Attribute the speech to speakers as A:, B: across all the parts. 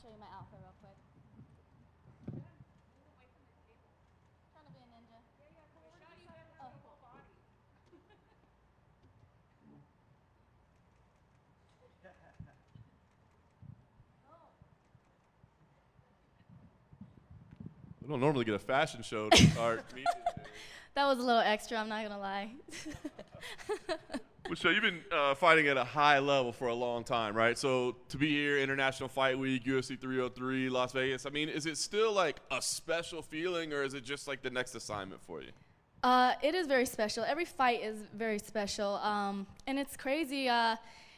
A: show you my outfit real quick. Trying to be a ninja. Oh.
B: We don't normally get a fashion show to start.
A: That was a little extra, I'm not gonna lie.
B: Well, so you've been fighting at a high level for a long time, right? So to be here, International Fight Week, UFC 303, Las Vegas, I mean, is it still like a special feeling or is it just like the next assignment for you?
A: It is very special. Every fight is very special. And it's crazy.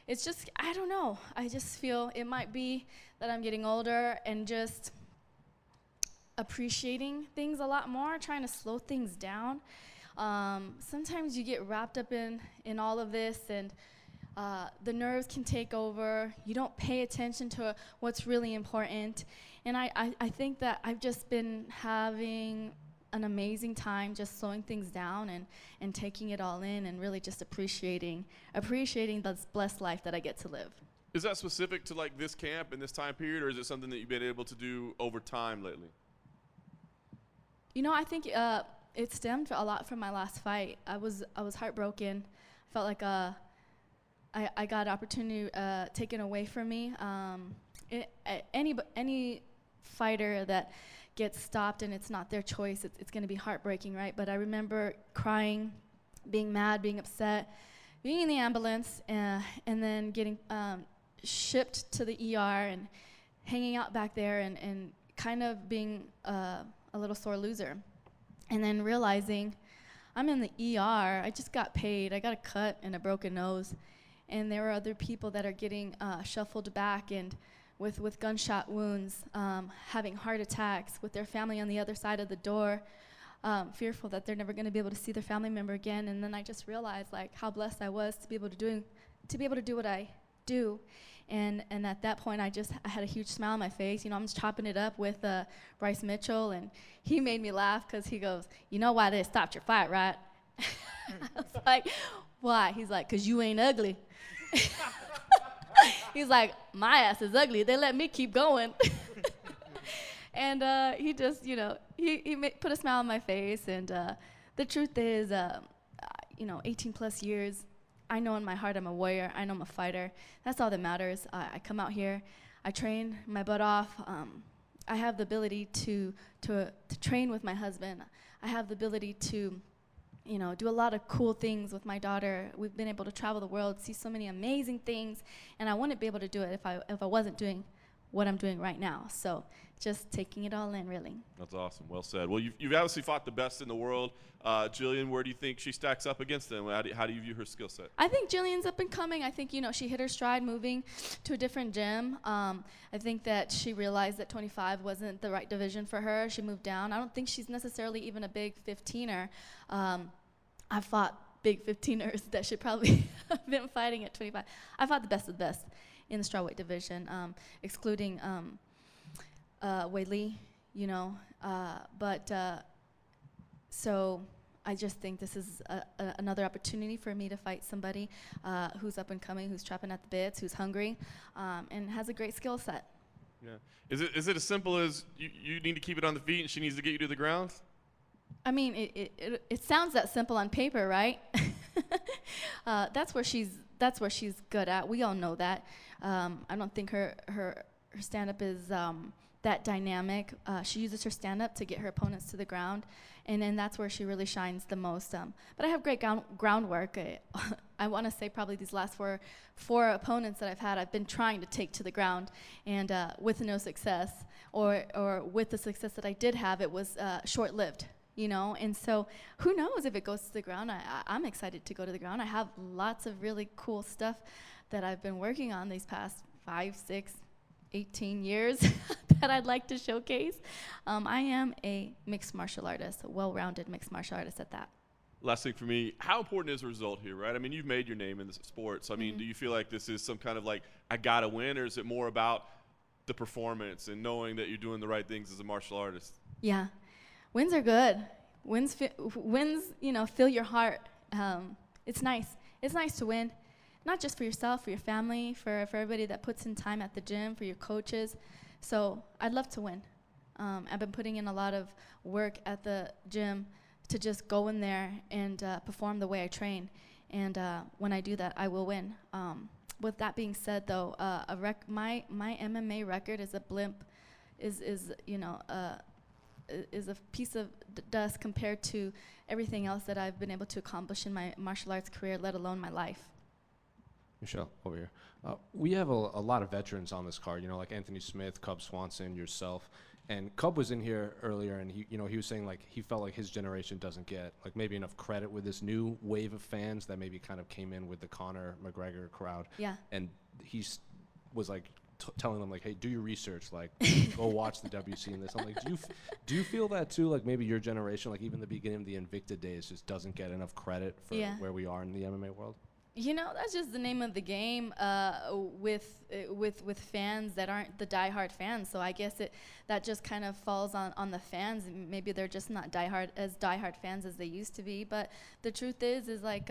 A: It's just, I don't know. I just feel it might be that I'm getting older and just appreciating things a lot more, trying to slow things down. Sometimes you get wrapped up in all of this and the nerves can take over. You don't pay attention to what's really important. And I think that I've just been having an amazing time just slowing things down and taking it all in and really just appreciating this blessed life that I get to live.
B: Is that specific to like this camp and this time period, or is it something that you've been able to do over time lately?
A: You know, I think it stemmed a lot from my last fight. I was heartbroken. Felt like I got opportunity taken away from me. Any fighter that gets stopped and it's not their choice, it's going to be heartbreaking, right? But I remember crying, being mad, being upset, being in the ambulance, and then getting shipped to the ER and hanging out back there and kind of being a little sore loser. And then realizing I'm in the ER, I just got paid, I got a cut and a broken nose, and there are other people that are getting shuffled back and with gunshot wounds, having heart attacks, with their family on the other side of the door, fearful that they're never going to be able to see their family member again. And then I just realized like how blessed I was to be able to do what I do. And at that point, I had a huge smile on my face. You know, I'm just chopping it up with Bryce Mitchell, and he made me laugh because he goes, "You know why they stopped your fight, right?" I was like, "Why?" He's like, "'Cause you ain't ugly." He's like, "My ass is ugly. They let me keep going." And he just, you know, he put a smile on my face. And the truth is, 18 plus years, I know in my heart I'm a warrior. I know I'm a fighter. That's all that matters. I come out here, I train my butt off. I have the ability to train with my husband. I have the ability to, you know, do a lot of cool things with my daughter. We've been able to travel the world, see so many amazing things, and I wouldn't be able to do it if I wasn't doing what I'm doing right now. So just taking it all in, really.
B: That's awesome. Well said. Well, you've obviously fought the best in the world. Jillian, where do you think she stacks up against them? How do you view her skill set?
A: I think Jillian's up and coming. I think, you know, she hit her stride moving to a different gym. I think that she realized that 25 wasn't the right division for her. She moved down. I don't think she's necessarily even a big 15er. I've fought big 15ers that should probably have been fighting at 25. I fought the best of the best in the strawweight division, excluding Wei Li, you know. So I just think this is another opportunity for me to fight somebody who's up and coming, who's chopping at the bits, who's hungry, and has a great skill set.
B: Yeah. Is it as simple as you need to keep it on the feet and she needs to get you to the ground?
A: I mean, it sounds that simple on paper, right? That's where she's good at. We all know that. I don't think her stand-up is that dynamic. She uses her stand-up to get her opponents to the ground, and then that's where she really shines the most. But I have great groundwork. I want to say probably these last four opponents that I've had, I've been trying to take to the ground, and with no success, or with the success that I did have, it was short-lived. You know, and so who knows if it goes to the ground. I'm excited to go to the ground. I have lots of really cool stuff that I've been working on these past 5, 6, 18 years that I'd like to showcase. I am a mixed martial artist, a well-rounded mixed martial artist at that.
B: Last thing for me, how important is the result here, right? I mean, you've made your name in this sport. So, I mean, do you feel like this is some kind of like, I got to win, or is it more about the performance and knowing that you're doing the right things as a martial artist?
A: Yeah. Wins are good. Wins, you know, fill your heart. It's nice. It's nice to win, not just for yourself, for your family, for everybody that puts in time at the gym, for your coaches, So I'd love to win. I've been putting in a lot of work at the gym to just go in there and perform the way I train. And when I do that, I will win. With that being said, though, my MMA record is a blimp, is a piece of dust compared to everything else that I've been able to accomplish in my martial arts career, let alone my life.
C: Michelle, over here. We have a lot of veterans on this card, like Anthony Smith, Cub Swanson, yourself. And Cub was in here earlier, and he was saying like he felt like his generation doesn't get like maybe enough credit with this new wave of fans that maybe kind of came in with the Conor McGregor crowd.
A: Yeah.
C: And he was like telling them like, hey, do your research, like go watch the WC and this. I'm like, do you feel that too? Like maybe your generation, like even the beginning of the Invicta days, just doesn't get enough credit for where we are in the MMA world.
A: That's just the name of the game with fans that aren't the diehard fans. So I guess that just kind of falls on the fans. Maybe they're just not diehard fans as they used to be. But the truth is like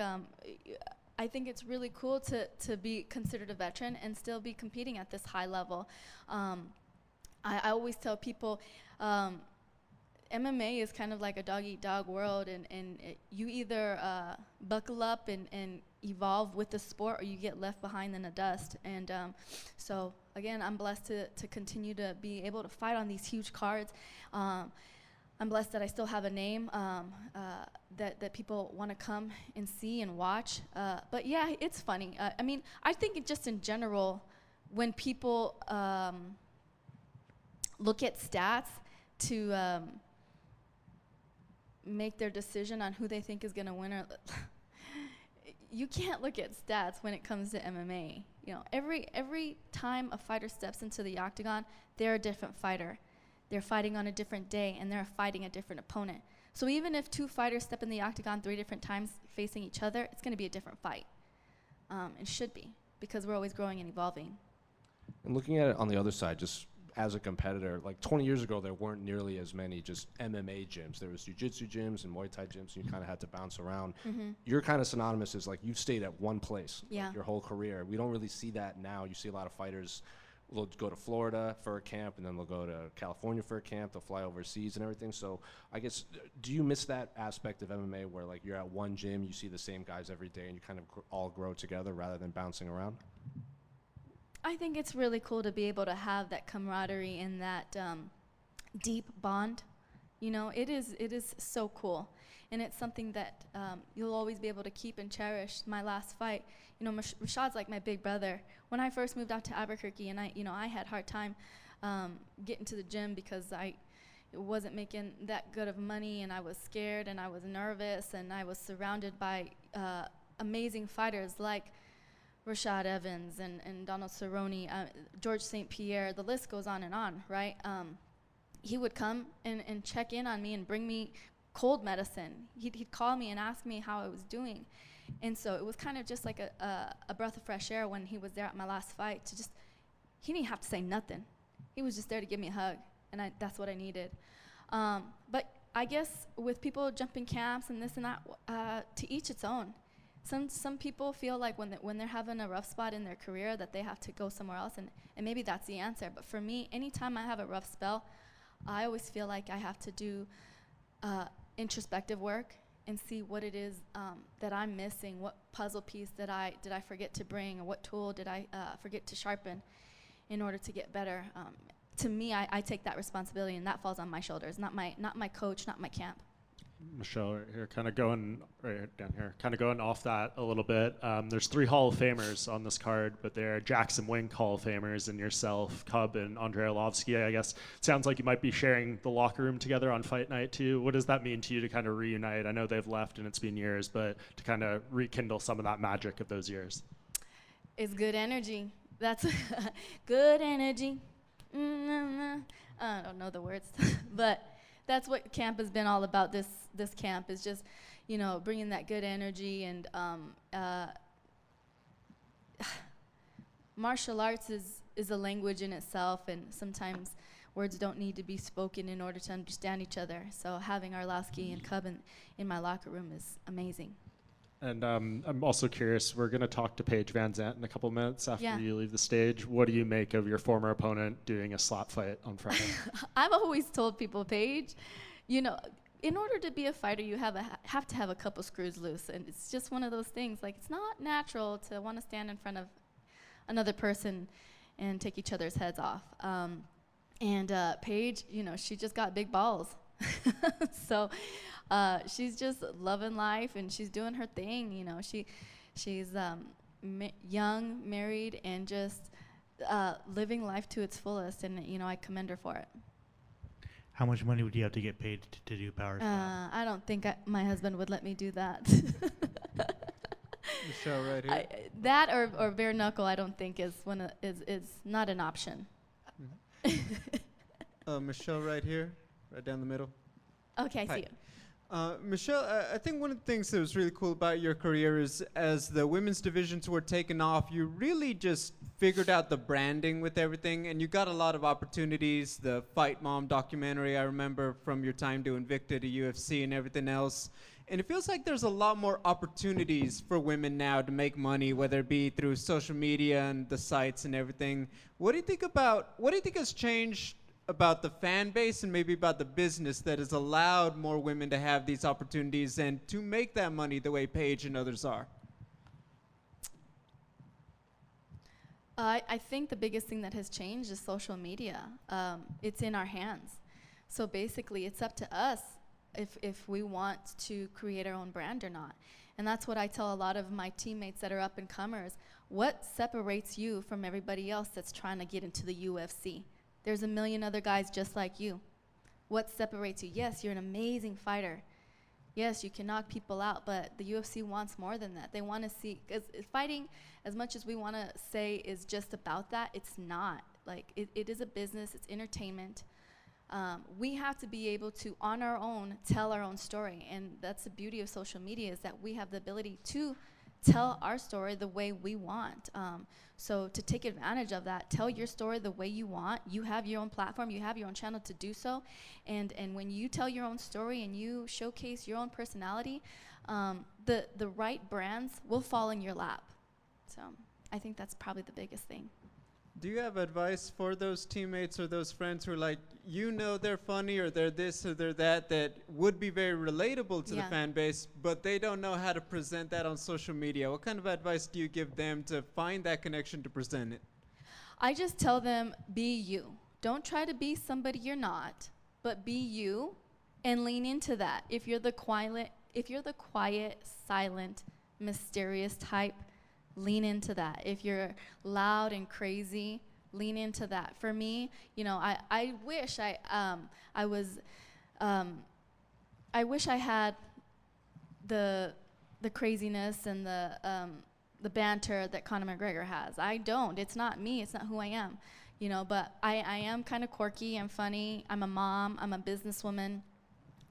A: I think it's really cool to be considered a veteran and still be competing at this high level. I always tell people MMA is kind of like a dog-eat-dog world, and you either buckle up and evolve with the sport, or you get left behind in the dust. And so, again, I'm blessed to continue to be able to fight on these huge cards. I'm blessed that I still have a name that people want to come and see and watch. But, yeah, it's funny. I think just in general, when people look at stats to make their decision on who they think is going to win, you can't look at stats when it comes to MMA. Every time a fighter steps into the octagon, they're a different fighter. They're fighting on a different day, and they're fighting a different opponent. So even if two fighters step in the octagon 3 different times facing each other, it's going to be a different fight. It should be, because we're always growing and evolving.
C: And looking at it on the other side, just as a competitor, like 20 years ago, there weren't nearly as many just MMA gyms. There was jiu-jitsu gyms and Muay Thai gyms, and you kind of had to bounce around.
A: Mm-hmm.
C: You're kind of synonymous as like you've stayed at one place
A: Yeah.
C: like, your whole career. We don't really see that now. You see a lot of fighters will go to Florida for a camp, and then they'll go to California for a camp. They'll fly overseas and everything. So I guess, do you miss that aspect of MMA where like you're at one gym, you see the same guys every day, and you kind of all grow together rather than bouncing around?
A: I think it's really cool to be able to have that camaraderie and that deep bond. It is so cool, and it's something that you'll always be able to keep and cherish. My last fight, Rashad's like my big brother. When I first moved out to Albuquerque, and I had a hard time getting to the gym because I wasn't making that good of money, and I was scared, and I was nervous, and I was surrounded by amazing fighters like Rashad Evans and Donald Cerrone, George St. Pierre, the list goes on, right? He would come and check in on me and bring me cold medicine. He'd call me and ask me how I was doing. And so it was kind of just like a breath of fresh air when he was there at my last fight. He didn't have to say nothing. He was just there to give me a hug, and that's what I needed. But I guess with people jumping camps and this and that, to each its own. Some people feel like when they're having a rough spot in their career that they have to go somewhere else, and maybe that's the answer. But for me, anytime I have a rough spell, I always feel like I have to do introspective work and see what it is that I'm missing, what puzzle piece did I forget to bring, or what tool did I forget to sharpen in order to get better. To me, I take that responsibility, and that falls on my shoulders, not my coach, not my camp.
D: Michelle, right here, kind of going right down here, kind of going off that a little bit. There's 3 Hall of Famers on this card, but they're Jackson Wink Hall of Famers, and yourself, Cub, and Andrei Arlovsky. I guess it sounds like you might be sharing the locker room together on fight night too. What does that mean to you to kind of reunite? I know they've left and it's been years, but to kind of rekindle some of that magic of those years.
A: It's good energy. That's good energy. I don't know the words, but that's what camp has been all about. This camp is just, bringing that good energy, and martial arts is a language in itself, and sometimes words don't need to be spoken in order to understand each other. So having Arlovsky and Cub in my locker room is amazing.
D: And I'm also curious, we're going to talk to Paige Van Zandt in a couple minutes after
A: Yeah.
D: you leave the stage. What do you make of your former opponent doing a slap fight on Friday?
A: I've always told people, Paige, you know, in order to be a fighter, you have to have a couple screws loose, and it's just one of those things. Like, it's not natural to want to stand in front of another person and take each other's heads off. And Paige, you know, she just got big balls, so she's just loving life and she's doing her thing. You know, she's young, married, and just living life to its fullest. And you know, I commend her for it.
E: How much money would you have to get paid to do Power Slam?
A: I don't think my husband would let me do that.
F: Michelle, right here.
A: That or bare knuckle, I don't think is not an option.
F: Michelle, right here, right down the middle.
A: Okay, I
F: Hi.
A: see you.
F: Michelle, I think one of the things that was really cool about your career is as the women's divisions were taking off, you really just figured out the branding with everything, and you got a lot of opportunities. The Fight Mom documentary, I remember from your time doing Invicta to UFC and everything else. And it feels like there's a lot more opportunities for women now to make money, whether it be through social media and the sites and everything. What do you think has changed about the fan base and maybe about the business that has allowed more women to have these opportunities and to make that money the way Paige and others are?
A: I think the biggest thing that has changed is social media. It's in our hands. So basically, it's up to us if we want to create our own brand or not. And that's what I tell a lot of my teammates that are up and comers. What separates you from everybody else that's trying to get into the UFC? There's a million other guys just like you. What separates you? Yes, you're an amazing fighter. Yes, you can knock people out, but the UFC wants more than that. They want to see, because fighting, as much as we want to say is just about that, it's not. Like, it is a business, it's entertainment. We have to be able to, on our own, tell our own story. And that's the beauty of social media, is that we have the ability to tell our story the way we want. So to take advantage of that, tell your story the way you want. You have your own platform, you have your own channel to do so. And when you tell your own story and you showcase your own personality, the right brands will fall in your lap. So I think that's probably the biggest thing.
F: Do you have advice for those teammates or those friends who are like, you know, they're funny or they're this or they're that, that would be very relatable to the
A: Yeah.
F: fan base, but they don't know how to present that on social media? What kind of advice do you give them to find that connection to present it?
A: I just tell them, be you. Don't try to be somebody you're not, but be you and lean into that. If you're the quiet, silent, mysterious type, lean into that. If you're loud and crazy, lean into that. For me, you know, I wish I wish I had the craziness and the banter that Conor McGregor has. I don't. It's not me. It's not who I am. You know, but I am kind of quirky and funny. I'm a mom. I'm a businesswoman.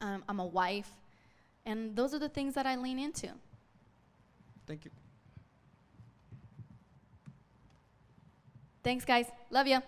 A: I'm a wife. And those are the things that I lean into.
F: Thank you.
A: Thanks, guys. Love you.